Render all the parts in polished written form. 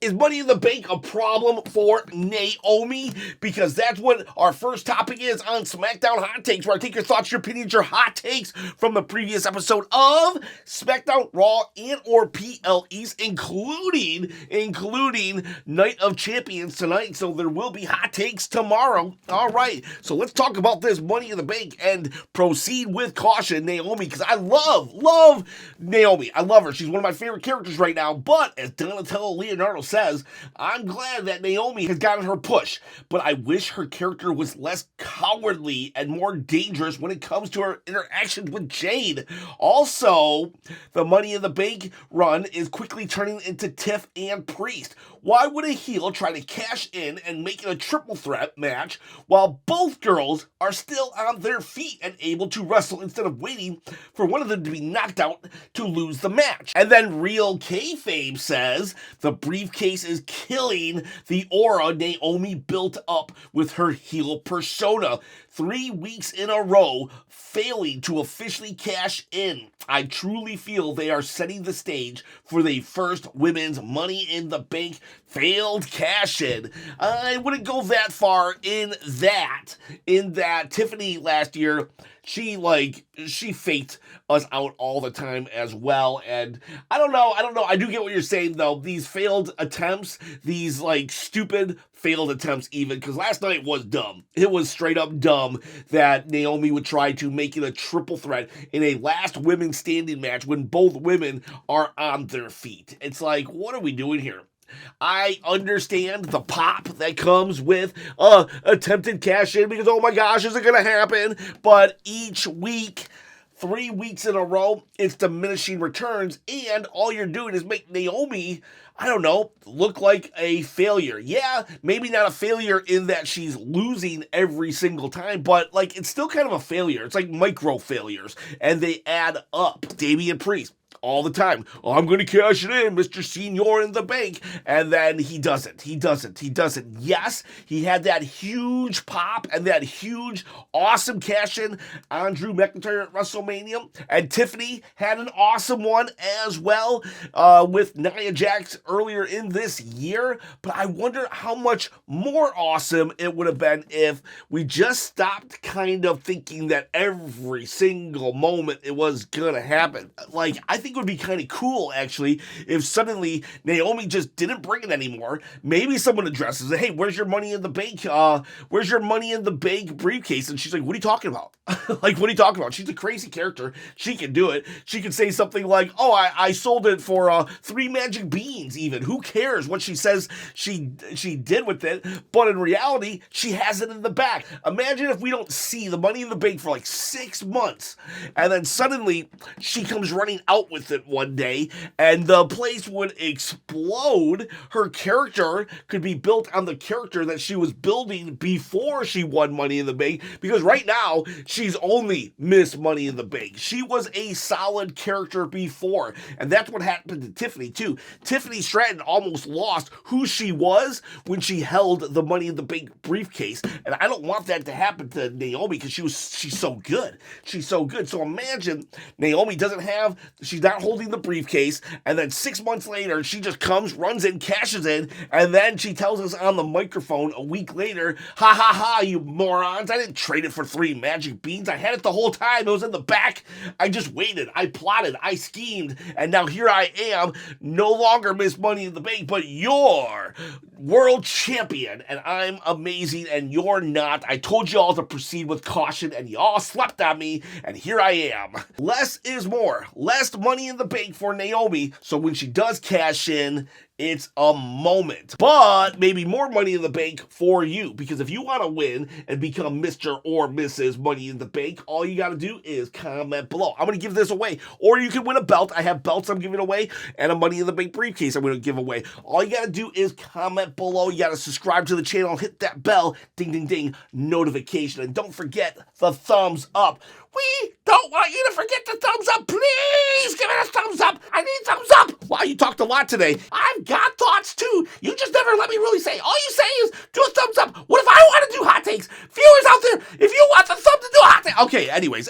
Is Money in the Bank a problem for Naomi? Because that's what our first topic is on SmackDown Hot Takes, where I take your thoughts, your opinions, your hot takes from the previous episode of SmackDown, Raw, and or PLEs, including Night of Champions tonight. So there will be hot takes tomorrow. All right, so let's talk about this Money in the Bank and proceed with caution, Naomi, because I love Naomi. I love her. She's one of my favorite characters right now. But as Donatello Leonardo says, I'm glad that Naomi has gotten her push. But I wish her character was less cowardly and more dangerous when it comes to her interactions with Jade. Also, the Money in the Bank run is quickly turning into Tiff and Priest. Why would a heel try to cash in and make it a triple threat match while both girls are still on their feet and able to wrestle instead of waiting for one of them to be knocked out to lose the match? And then Real Kayfabe says the briefcase is killing the aura Naomi built up with her heel persona. 3 weeks in a row, failing to officially cash in. I truly feel they are setting the stage for the first women's Money in the Bank failed cash-in. I wouldn't go that far in that Tiffany last year, she faked us out all the time as well. And I don't know. I do get what you're saying, though. These failed attempts, these stupid failed attempts even, because last night was dumb. It was straight up dumb that Naomi would try to make it a triple threat in a last women standing match when both women are on their feet. It's like, what are we doing here? I understand the pop that comes with attempted cash-in because, oh my gosh, is it going to happen? But each week, 3 weeks in a row, it's diminishing returns, and all you're doing is make Naomi, I don't know, look like a failure. Yeah, maybe not a failure in that she's losing every single time, but it's still kind of a failure. It's like micro failures, and they add up. Damian Priest, all the time. Oh, I'm going to cash it in, Mr. Senior in the Bank. And then he doesn't. Yes, he had that huge pop and that huge, awesome cash-in on Drew McIntyre at WrestleMania. And Tiffany had an awesome one as well with Nia Jax earlier in this year. But I wonder how much more awesome it would have been if we just stopped kind of thinking that every single moment it was going to happen. I think it would be kind of cool, actually, if suddenly Naomi just didn't bring it anymore. Maybe someone addresses it. Hey, where's your Money in the Bank? Where's your Money in the Bank briefcase? And she's like, what are you talking about? What are you talking about? She's a crazy character. She can do it. She can say something like, oh, I sold it for 3 magic beans even. Who cares what she says she did with it? But in reality, she has it in the back. Imagine if we don't see the Money in the Bank for 6 months, and then suddenly she comes running out with it one day, and the place would explode. Her character could be built on the character that she was building before she won Money in the Bank, because right now, she's only Miss Money in the Bank. She was a solid character before, and that's what happened to Tiffany, too. Tiffany Stratton almost lost who she was when she held the Money in the Bank briefcase, and I don't want that to happen to Naomi, because she's so good. She's so good. So imagine Naomi she's not holding the briefcase, and then 6 months later, she just comes, runs in, cashes in, and then she tells us on the microphone a week later, ha ha ha, you morons, I didn't trade it for 3 magic beans, I had it the whole time, it was in the back, I just waited, I plotted, I schemed, and now here I am, no longer Miss Money in the Bank, but you're world champion, and I'm amazing, and you're not. I told you all to proceed with caution, and you all slept on me, and here I am. Less is more. Less Money in the Bank for Naomi, so when she does cash in, it's a moment. But maybe more Money in the Bank for you, because if you want to win and become Mr. or Mrs. Money in the Bank, all you got to do is comment below. I'm going to give this away, or you can win a belt. I have belts I'm giving away, and a Money in the Bank briefcase I'm going to give away. All you got to do is comment below. You got to subscribe to the channel, hit that bell, ding, ding, ding, notification, and don't forget the thumbs up. We don't want you to forget the thumbs up. Please give it a thumbs up. I need thumbs up. Wow, you talked a lot today. I've got thoughts too. You just never let me really say. All you say is do a thumbs up. What if I want to do hot takes? Viewers out there, if you want the thumb to do hot takes, Okay, anyways,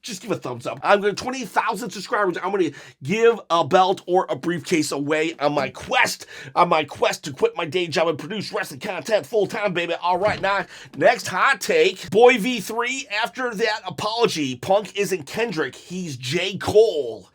just give a thumbs up. I'm going to 20,000 subscribers. I'm going to give a belt or a briefcase away on my quest to quit my day job and produce wrestling content full-time, baby. All right, now, next hot take. Boy V3, after that apology, Punk isn't Kendrick, he's J. Cole.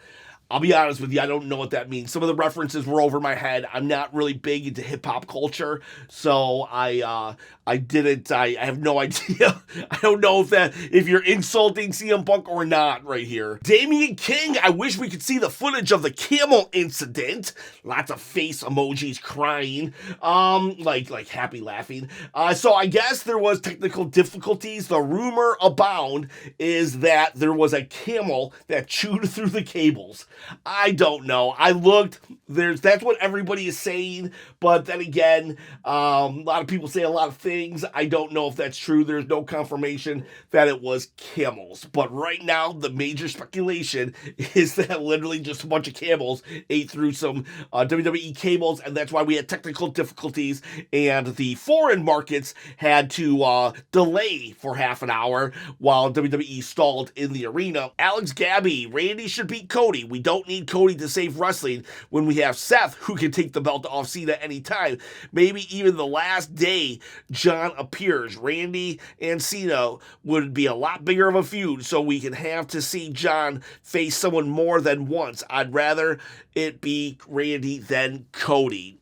I'll be honest with you, I don't know what that means. Some of the references were over my head. I'm not really big into hip-hop culture, so I have no idea. I don't know if you're insulting CM Punk or not right here. Damian King, I wish we could see the footage of the camel incident. Lots of face emojis crying, like happy laughing. So I guess there was technical difficulties. The rumor abound is that there was a camel that chewed through the cables. I don't know. I looked. That's what everybody is saying, but then again, a lot of people say a lot of things. I don't know if that's true. There's no confirmation that it was camels. But right now, the major speculation is that literally just a bunch of camels ate through some WWE cables, and that's why we had technical difficulties, and the foreign markets had to delay for half an hour while WWE stalled in the arena. Alex Gabby, Randy should beat Cody. We don't need Cody to save wrestling when we have Seth, who can take the belt off Cena anytime. Maybe even the last day John appears, Randy and Cena would be a lot bigger of a feud, so we can have to see John face someone more than once. I'd rather it be Randy than Cody.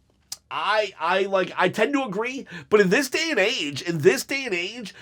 I tend to agree, but in this day and age,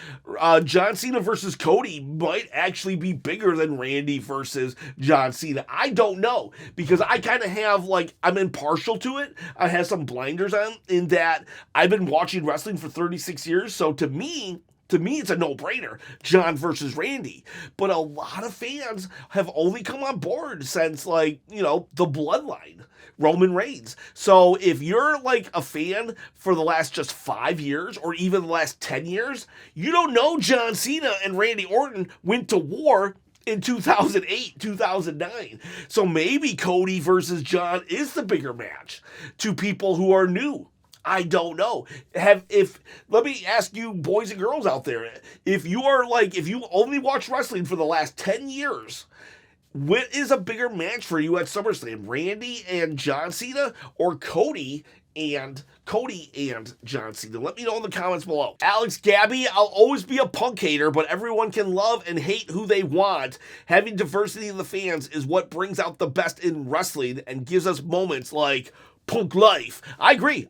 John Cena versus Cody might actually be bigger than Randy versus John Cena. I don't know, because I kind of have, I'm impartial to it. I have some blinders on in that I've been watching wrestling for 36 years, so to me, it's a no-brainer, John versus Randy. But a lot of fans have only come on board since, the Bloodline, Roman Reigns. So if you're, a fan for the last just 5 years, or even the last 10 years, you don't know John Cena and Randy Orton went to war in 2008, 2009. So maybe Cody versus John is the bigger match to people who are new. I don't know. Let me ask you boys and girls out there, if you only watch wrestling for the last 10 years, what is a bigger match for you at SummerSlam? Randy and John Cena, or Cody and John Cena? Let me know in the comments below. Alex Gabby, I'll always be a Punk hater, but everyone can love and hate who they want. Having diversity in the fans is what brings out the best in wrestling and gives us moments like Punk life. I agree.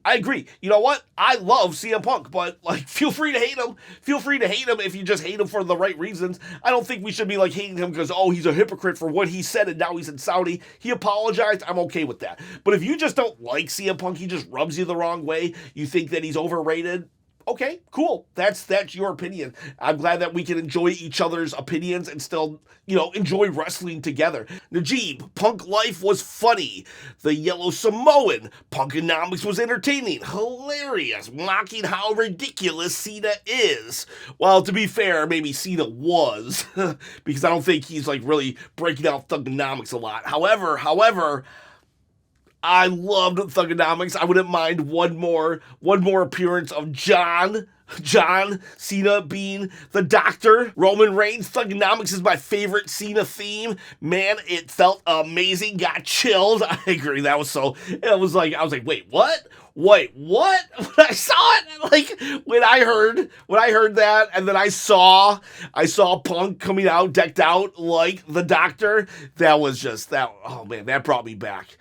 You know what? I love CM Punk, but feel free to hate him. Feel free to hate him if you just hate him for the right reasons. I don't think we should be hating him because, he's a hypocrite for what he said and now he's in Saudi. He apologized. I'm okay with that. But if you just don't like CM Punk, he just rubs you the wrong way, you think that he's overrated, okay, cool. That's your opinion. I'm glad that we can enjoy each other's opinions and still, enjoy wrestling together. Najib, Punk life was funny. The Yellow Samoan, Punkanomics was entertaining, hilarious, mocking how ridiculous Cena is. Well, to be fair, maybe Cena was, because I don't think he's really breaking out Thuganomics a lot. However, I loved Thuganomics. I wouldn't mind one more appearance of John Cena being the doctor. Roman Reigns, Thuganomics is my favorite Cena theme. Man, it felt amazing. Got chills. I agree. I was like, wait, what? Wait, what? When I saw it, when I heard that, and then I saw Punk coming out decked out like the doctor, oh man, that brought me back.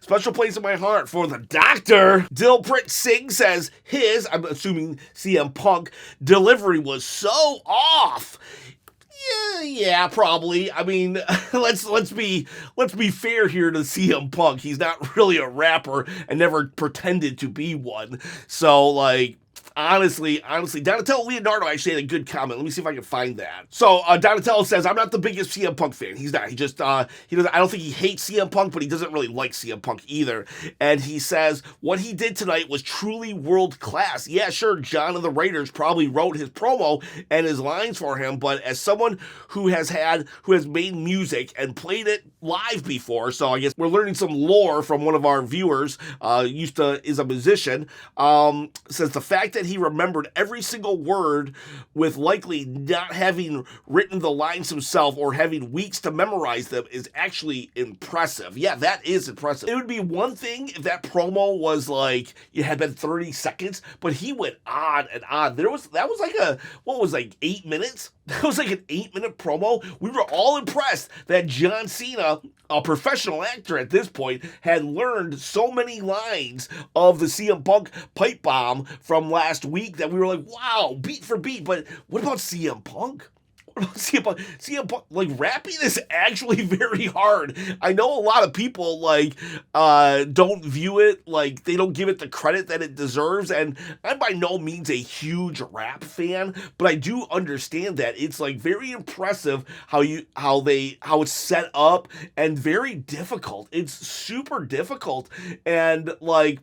Special place in my heart for the doctor. Dilprit Singh says I'm assuming CM Punk, delivery was so off. Yeah, probably. I mean, let's be fair here to CM Punk. He's not really a rapper and never pretended to be one. So honestly, Donatello Leonardo actually had a good comment. Let me see if I can find that. So, Donatello says, I'm not the biggest CM Punk fan. He's not. He just, I don't think he hates CM Punk, but he doesn't really like CM Punk either. And he says, what he did tonight was truly world class. Yeah, sure, John and the Raiders probably wrote his promo and his lines for him, but as someone who has made music and played it live before, so I guess we're learning some lore from one of our viewers, is a musician, says the fact that that he remembered every single word with likely not having written the lines himself or having weeks to memorize them is actually impressive. Yeah, that is impressive. It would be one thing if that promo was like, it had been 30 seconds, but he went on and on. That was like 8 minutes? That was like an 8-minute promo. We were all impressed that John Cena, a professional actor at this point, had learned so many lines of the CM Punk pipe bomb from last week that we were like, wow, beat for beat. But what about CM Punk? What about CM Punk? CM Punk, like, rapping is actually very hard. I know a lot of people, like, don't view it, like, they don't give it the credit that it deserves, and I'm by no means a huge rap fan, but I do understand that it's, like, very impressive how it's set up, and very difficult. It's super difficult, and, like,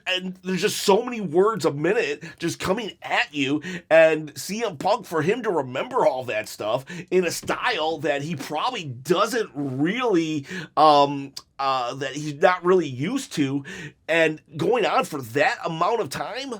and there's just so many words a minute just coming at you, and CM Punk, for him to remember all that stuff in a style that he probably doesn't really, that he's not really used to, and going on for that amount of time,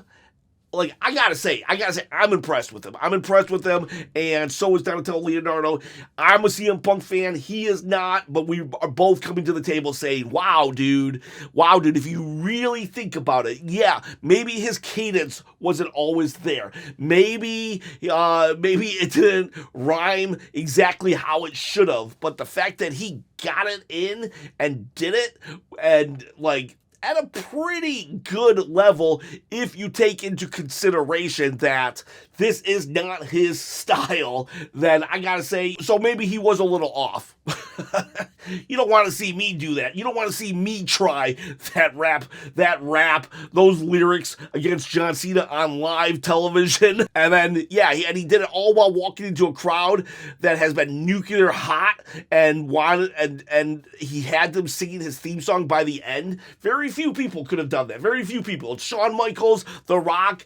like, I gotta say, I'm impressed with him. And so is Donatello Leonardo. I'm a CM Punk fan. He is not, but we are both coming to the table saying, wow, dude, if you really think about it, yeah, maybe his cadence wasn't always there. Maybe it didn't rhyme exactly how it should have, but the fact that he got it in and did it, and, like, at a pretty good level if you take into consideration that this is not his style, then I gotta say, so maybe he was a little off. You don't want to see me do that. You don't want to see me try that rap, those lyrics against John Cena on live television. And then, yeah, he did it all while walking into a crowd that has been nuclear hot and he had them singing his theme song by the end. Very few people could have done that. Very few people. It's Shawn Michaels, The Rock,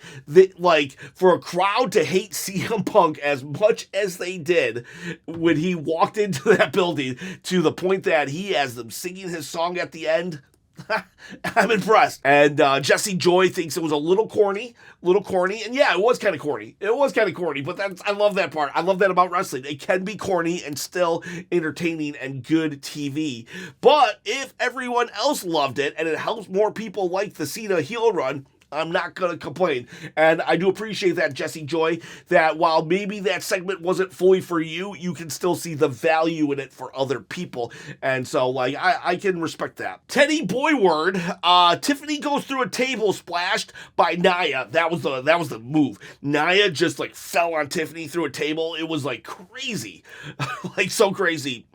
like, for a crowd to hate CM Punk as much as they did when he walked into that building, to the point that he has them singing his song at the end. I'm impressed. And Jesse Joy thinks it was a little corny, and yeah, it was kind of corny. But I love that part. I love that about wrestling. It can be corny and still entertaining and good TV. But if everyone else loved it and it helps more people like the Cena heel run, I'm not going to complain. And I do appreciate that, Jesse Joy, that while maybe that segment wasn't fully for you, you can still see the value in it for other people. And so, like, I can respect that. Teddy Boyward, Tiffany goes through a table splashed by Nia. That was the move. Nia just, like, fell on Tiffany through a table. It was, like, crazy. Like, so crazy.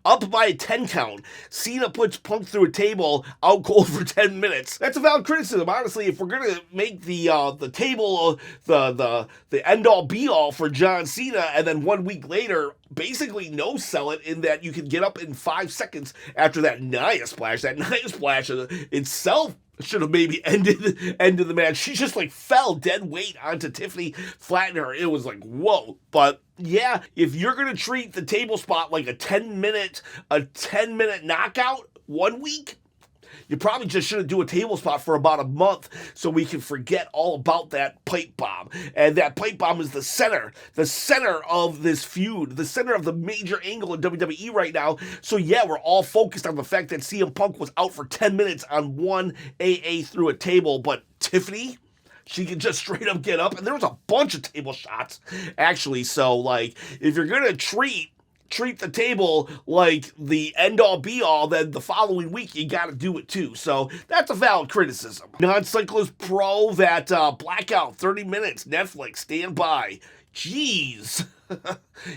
Up by a 10 count, Cena puts Punk through a table, out cold for 10 minutes. That's a valid criticism, honestly. If we're gonna make the table the end-all be-all for John Cena, and then 1 week later basically no sell it, in that you can get up in 5 seconds after that Nia splash. That Nia splash itself should have maybe ended the match. She just, like, fell dead weight onto Tiffany, flattened her. It was like, whoa. But yeah, if you're gonna treat the table spot like a 10-minute knockout 1 week, you probably just shouldn't do a table spot for about a month so we can forget all about that pipe bomb. And that pipe bomb is the center of this feud, the center of the major angle in WWE right now. So yeah, we're all focused on the fact that CM Punk was out for 10 minutes on one AA through a table, but Tiffany, she can just straight up get up, and there was a bunch of table shots, actually. So, like, if you're gonna treat the table like the end-all be-all, then the following week you gotta do it too. So that's a valid criticism. Non-Cyclist Pro, that blackout, 30 minutes, Netflix, stand by. Jeez.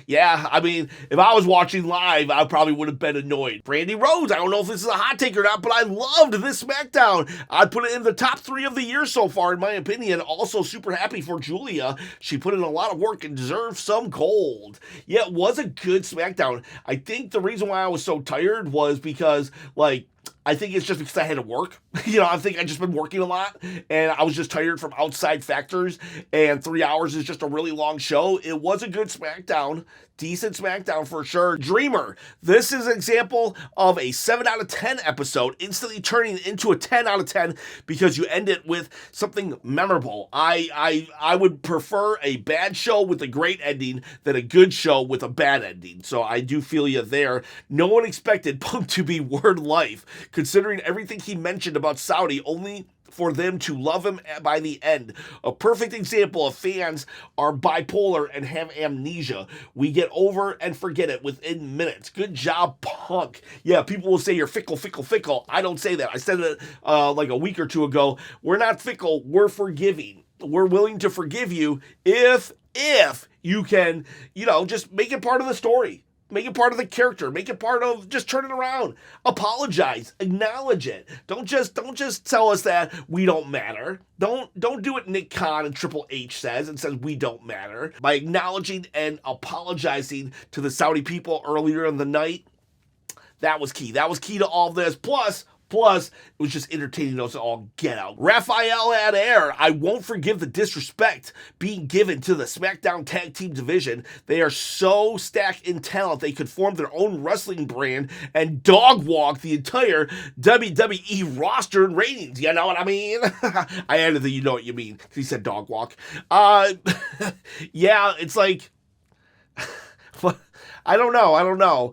Yeah, I mean, if I was watching live, I probably would have been annoyed. Brandy Rhodes, I don't know if this is a hot take or not, but I loved this SmackDown. I'd put it in the top 3 of the year so far, in my opinion. Also super happy for Julia. She put in a lot of work and deserved some gold. Yeah, it was a good SmackDown. I think the reason why I was so tired was because, like, I think it's just because I had to work. I think I just been working a lot, and I was just tired from outside factors, and 3 hours is just a really long show. It was a good SmackDown. Decent SmackDown for sure. Dreamer. This is an example of a 7 out of 10 episode instantly turning into a 10 out of 10 because you end it with something memorable. I would prefer a bad show with a great ending than a good show with a bad ending. So I do feel you there. No one expected Punk to be word life, considering everything he mentioned about Saudi, only for them to love him by the end. A perfect example of fans are bipolar and have amnesia. We get over and forget it within minutes. Good job, Punk. Yeah, people will say you're fickle, fickle, fickle. I don't say that. I said it like a week or two ago. We're not fickle. We're forgiving. We're willing to forgive you if you can, just make it part of the story. Make it part of the character. Make it part of just turn it around. Apologize. Acknowledge it. Don't just tell us that we don't matter. Don't do what Nick Khan and Triple H says and says we don't matter. By acknowledging and apologizing to the Saudi people earlier in the night, that was key. That was key to all this. Plus, it was just entertaining those all get out. Raphael at air. I won't forgive the disrespect being given to the SmackDown Tag Team division. They are so stacked in talent, they could form their own wrestling brand and dog walk the entire WWE roster and ratings. You know what I mean? I added the you know what you mean because he said dog walk. Yeah, it's like... I don't know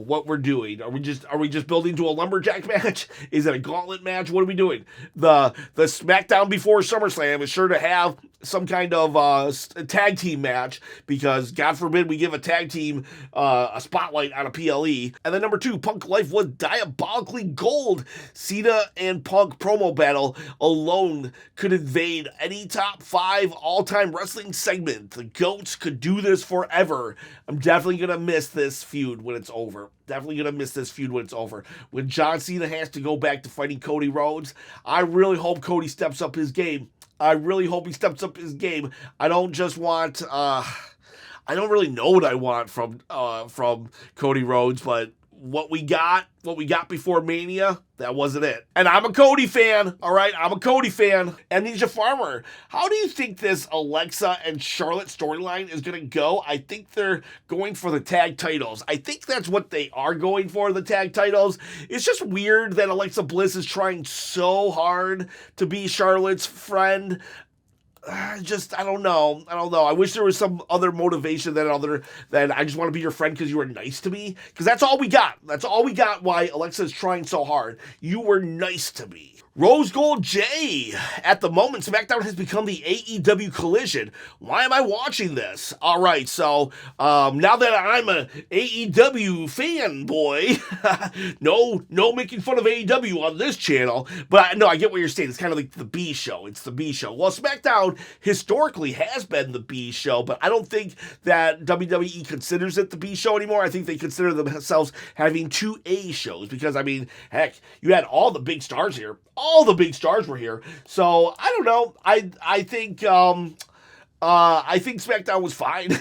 what we're doing. Are we just building to a lumberjack match? Is it a gauntlet match? What are we doing? The SmackDown before SummerSlam is sure to have some kind of tag team match because God forbid we give a tag team a spotlight on a PLE. And then number 2, Punk Life was diabolically gold. Cena and Punk promo battle alone could invade any top 5 all-time wrestling segment. The GOATs could do this forever. I'm definitely going to miss this feud when it's over. When John Cena has to go back to fighting Cody Rhodes, I really hope Cody steps up his game. I don't just want, I don't really know what I want from Cody Rhodes, but what we got before Mania, that wasn't it. And I'm a Cody fan, all right? I'm a Cody fan. Amnesia Farmer, how do you think this Alexa and Charlotte storyline is going to go? I think they're going for the tag titles. I think that's what they are going for, the tag titles. It's just weird that Alexa Bliss is trying so hard to be Charlotte's friend. I don't know. I wish there was some other motivation than I just want to be your friend because you were nice to me. Because that's all we got. That's all we got why Alexa is trying so hard. You were nice to me. Rose Gold J. At the moment, SmackDown has become the AEW Collision. Why am I watching this? All right, so now that I'm a AEW fanboy, no making fun of AEW on this channel, but no, I get what you're saying. It's kind of like the B show. It's the B show. Well, SmackDown historically has been the B show, but I don't think that WWE considers it the B show anymore. I think they consider themselves having 2 A shows because, I mean, heck, you had all the big stars here. All the big stars were here. So, I don't know. I think SmackDown was fine.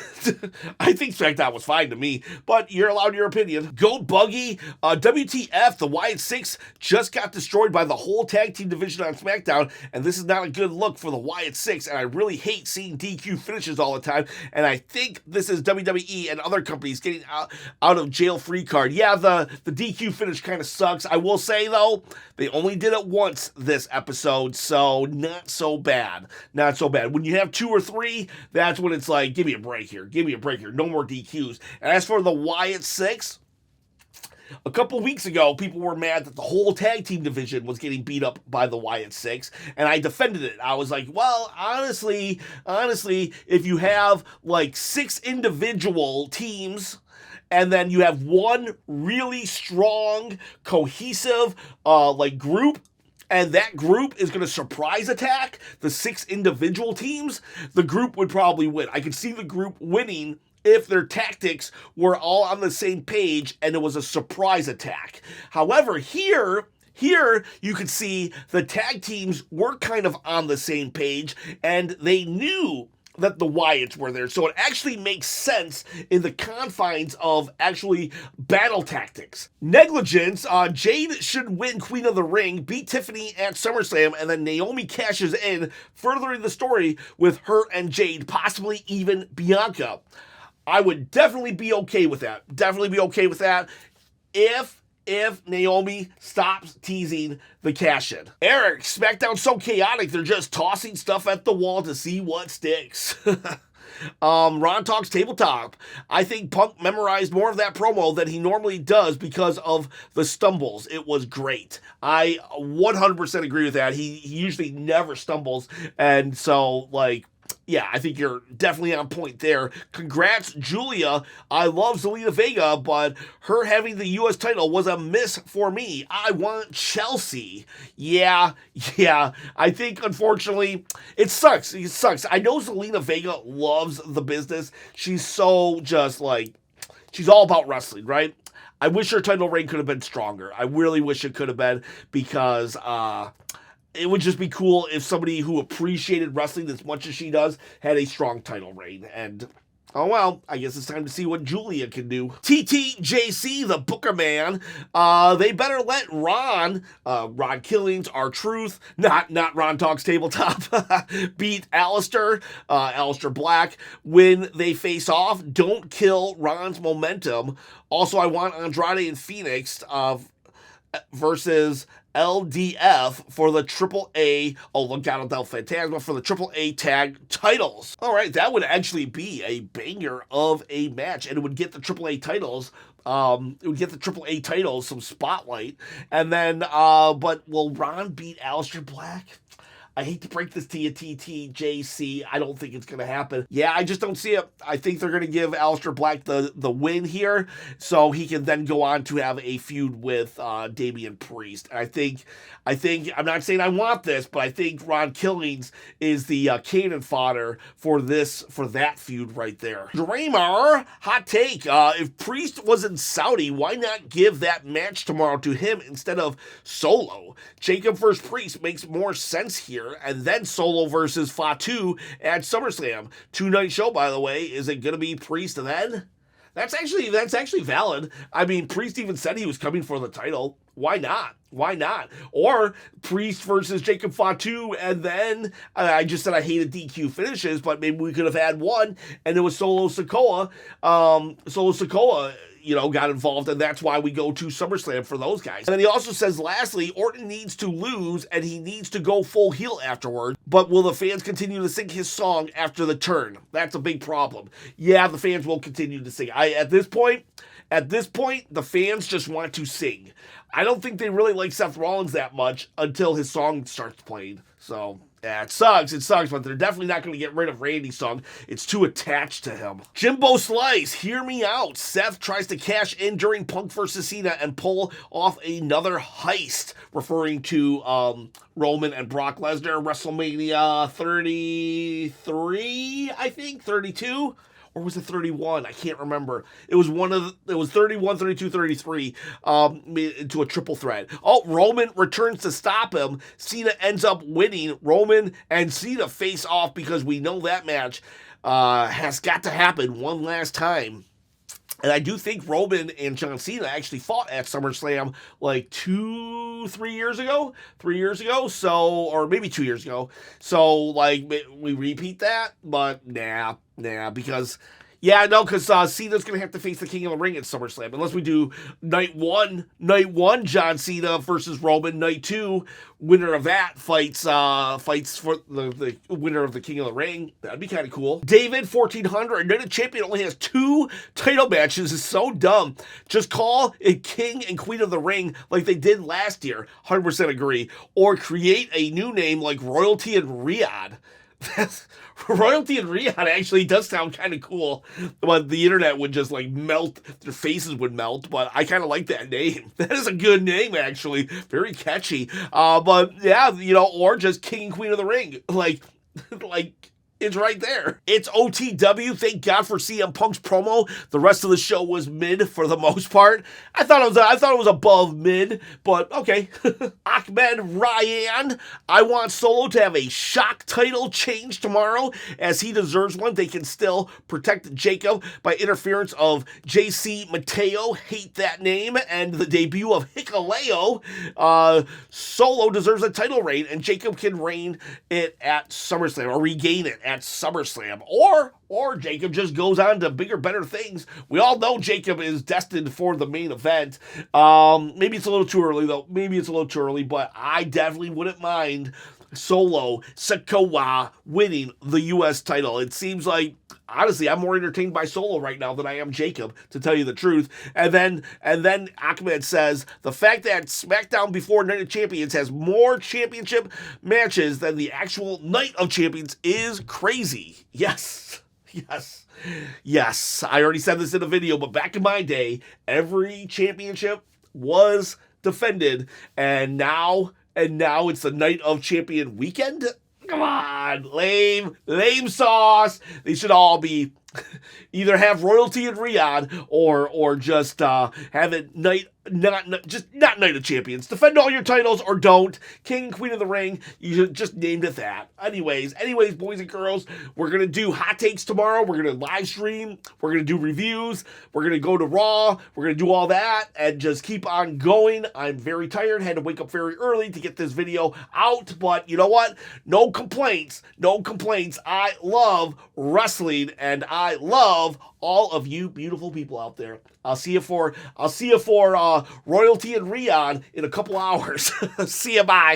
I think SmackDown was fine to me, but you're allowed your opinion. Goat Buggy, WTF, the Wyatt Six just got destroyed by the whole tag team division on SmackDown, and this is not a good look for the Wyatt Six, and I really hate seeing DQ finishes all the time, and I think this is WWE and other companies getting out of jail free card. Yeah, the DQ finish kind of sucks. I will say, though, they only did it once this episode, so not so bad. When you have 2 or 3, that's when it's like, give me a break here. No more DQs. And as for the Wyatt Six, a couple weeks ago, people were mad that the whole tag team division was getting beat up by the Wyatt Six, and I defended it. I was like, well, honestly, if you have like 6 individual teams, and then you have one really strong, cohesive, group, and that group is going to surprise attack the 6 individual teams, the group would probably win. I could see the group winning if their tactics were all on the same page and it was a surprise attack. However, here you could see the tag teams were kind of on the same page and they knew that the Wyatts were there. So it actually makes sense in the confines of actually battle tactics. Negligence, Jade should win Queen of the Ring, beat Tiffany at SummerSlam, and then Naomi cashes in, furthering the story with her and Jade, possibly even Bianca. I would definitely be okay with that. Definitely be okay with that if Naomi stops teasing the cash-in. Eric, SmackDown's so chaotic, they're just tossing stuff at the wall to see what sticks. Ron talks tabletop. I think Punk memorized more of that promo than he normally does because of the stumbles. It was great. I 100% agree with that. He usually never stumbles, and so, like, yeah, I think you're definitely on point there. Congrats, Julia. I love Zelina Vega, but her having the U.S. title was a miss for me. I want Chelsea. Yeah. I think, unfortunately, it sucks. It sucks. I know Zelina Vega loves the business. She's so just like, she's all about wrestling, right? I wish her title reign could have been stronger. I really wish it could have been, because it would just be cool if somebody who appreciated wrestling as much as she does had a strong title reign. And, oh well, I guess it's time to see what Julia can do. TTJC, the Booker man, they better let Ron Killings, R-Truth, not Ron Talks Tabletop, beat Aleister Black when they face off. Don't kill Ron's momentum. Also, I want Andrade and Phoenix versus LDF for the AAA, Legado del Fantasma, for the AAA tag titles. All right, that would actually be a banger of a match, and it would get the AAA titles. It would get the AAA titles some spotlight, and then, but will Ron beat Aleister Black? I hate to break this to you, TTJC. I don't think it's going to happen. Yeah, I just don't see it. I think they're going to give Aleister Black the win here, so he can then go on to have a feud with Damian Priest. And I think, I'm not saying I want this, but I think Ron Killings is the cannon fodder for that feud right there. Draymar, hot take. If Priest was in Saudi, why not give that match tomorrow to him instead of Solo? Jacob versus Priest makes more sense here. And then Solo versus Fatu at SummerSlam. 2-night show, by the way. Is it going to be Priest then? That's actually valid. I mean, Priest even said he was coming for the title. Why not? Or Priest versus Jacob Fatu, and then I just said I hated DQ finishes, but maybe we could have had one, and it was Solo Sikoa. Got involved, and that's why we go to SummerSlam for those guys. And then he also says, lastly, Orton needs to lose, and he needs to go full heel afterward, but will the fans continue to sing his song after the turn? That's a big problem. Yeah, the fans will continue to sing. At this point, the fans just want to sing. I don't think they really like Seth Rollins that much until his song starts playing. So, yeah, it sucks, but they're definitely not going to get rid of Randy's song. It's too attached to him. Jimbo Slice, hear me out. Seth tries to cash in during Punk vs. Cena and pull off another heist, referring to Roman and Brock Lesnar, WrestleMania 33, I think, 32? Or was it 31? I can't remember. It was 31, 32, 33 into a triple threat. Oh, Roman returns to stop him. Cena ends up winning. Roman and Cena face off because we know that match has got to happen one last time. And I do think Roman and John Cena actually fought at SummerSlam like 3 years ago, so, or maybe 2 years ago. So, like, we repeat that, but nah, because Cena's going to have to face the King of the Ring at SummerSlam. Unless we do night one, John Cena versus Roman. Night 2, winner of that fights for the winner of the King of the Ring. That'd be kind of cool. David, 1400. Night of Champion only has 2 title matches. It's so dumb. Just call it King and Queen of the Ring like they did last year. 100% agree. Or create a new name like Royalty and Riyadh. Royalty and Riyadh actually does sound kind of cool, but the internet would just like melt, their faces would melt, but I kind of like that name. That is a good name, actually. Very catchy. But yeah, or just King and Queen of the Ring. Like It's right there. It's OTW. Thank God for CM Punk's promo. The rest of the show was mid for the most part. I thought it was above mid, but okay. Ahmed Ryan. I want Solo to have a shock title change tomorrow, as he deserves one. They can still protect Jacob by interference of JC Mateo. Hate that name. And the debut of Hikuleo. Solo deserves a title reign, and Jacob can reign it at SummerSlam, or regain it at SummerSlam, or Jacob just goes on to bigger, better things. We all know Jacob is destined for the main event. Maybe it's a little too early, though. Maybe it's a little too early, but I definitely wouldn't mind Solo Sikoa winning the U.S. title. It seems like, honestly, I'm more entertained by Solo right now than I am Jacob, to tell you the truth. And then Ahmed says, the fact that SmackDown before Night of Champions has more championship matches than the actual Night of Champions is crazy. Yes. Yes. I already said this in a video, but back in my day, every championship was defended, and now it's the Night of Champion weekend? Come on, lame sauce. They should all be either have royalty in Riyadh or just have it not Night of Champions. Defend all your titles or don't. King and Queen of the Ring, you should just named it that. Anyways, boys and girls, we're going to do hot takes tomorrow. We're going to live stream. We're going to do reviews. We're going to go to Raw. We're going to do all that and just keep on going. I'm very tired. Had to wake up very early to get this video out, but you know what? No complaints. I love wrestling, and I love all of you beautiful people out there. I'll see you for royalty in Riyadh in a couple hours. See you, bye.